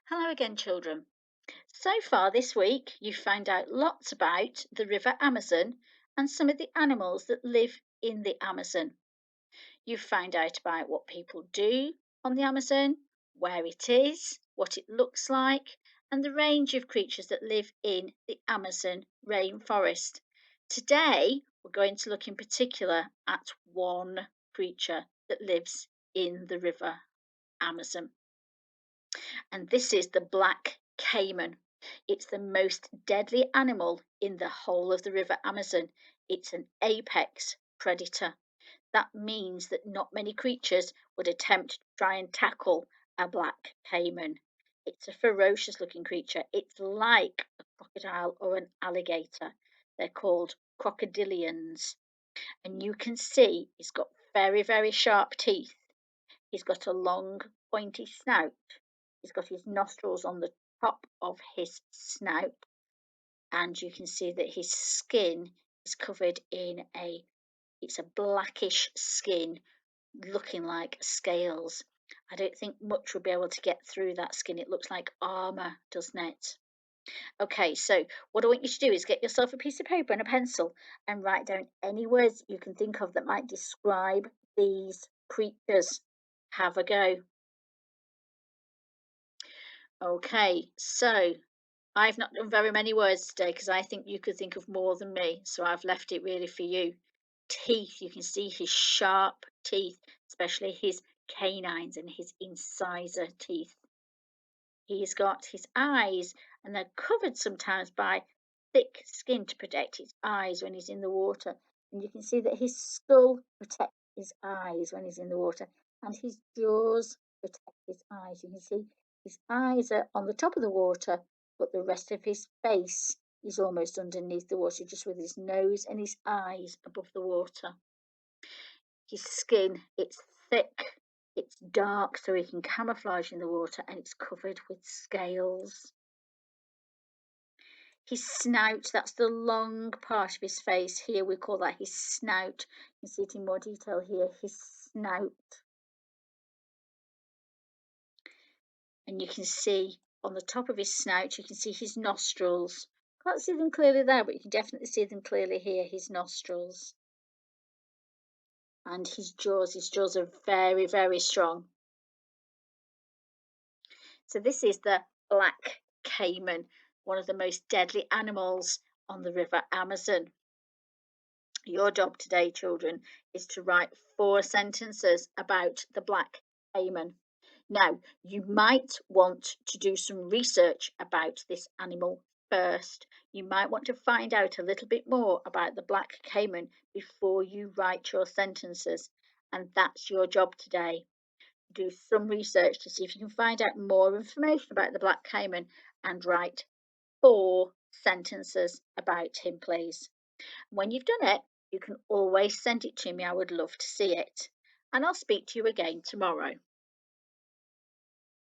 Hello again, children. So far this week, you've found out lots about the River Amazon and some of the animals that live in the Amazon. You've found out about what people do on the Amazon, where it is, what it looks like, and the range of creatures that live in the Amazon rainforest. Today, we're going to look in particular at one creature that lives in the River Amazon. And this is the Black Caiman. It's the most deadly animal in the whole of the River Amazon. It's an apex predator. That means that not many creatures would attempt to try and tackle a black caiman. It's a ferocious looking creature. It's like a crocodile or an alligator. They're called crocodilians. And you can see it's got very, very sharp teeth. He's got a long, pointy snout. He's got his nostrils on the top of his snout, and you can see that his skin is covered in it's a blackish skin looking like scales. I don't think much will be able to get through that skin. It looks like armour, doesn't it? Okay, so what I want you to do is get yourself a piece of paper and a pencil and write down any words you can think of that might describe these creatures. Have a go. Okay, so I've not done very many words today because I think you could think of more than me, so I've left it really for you. Teeth, you can see his sharp teeth, especially his canines and his incisor teeth. He's got his eyes, and they're covered sometimes by thick skin to protect his eyes when he's in the water. And you can see that his skull protects his eyes when he's in the water, and his jaws protect his eyes. You can see his eyes are on the top of the water, but the rest of his face is almost underneath the water, just with his nose and his eyes above the water. His skin, it's thick, it's dark, so he can camouflage in the water, and it's covered with scales. His snout, that's the long part of his face. Here we call that his snout. You can see it in more detail here, his snout. And you can see on the top of his snout, you can see his nostrils. Can't see them clearly there, but you can definitely see them clearly here, his nostrils. And his jaws are very, very strong. So this is the Black Caiman, one of the most deadly animals on the River Amazon. Your job today, children, is to write 4 sentences about the Black Caiman. Now, you might want to do some research about this animal first. You might want to find out a little bit more about the Black Caiman before you write your sentences. And that's your job today. Do some research to see if you can find out more information about the Black Caiman and write 4 sentences about him, please. When you've done it, you can always send it to me. I would love to see it. And I'll speak to you again tomorrow.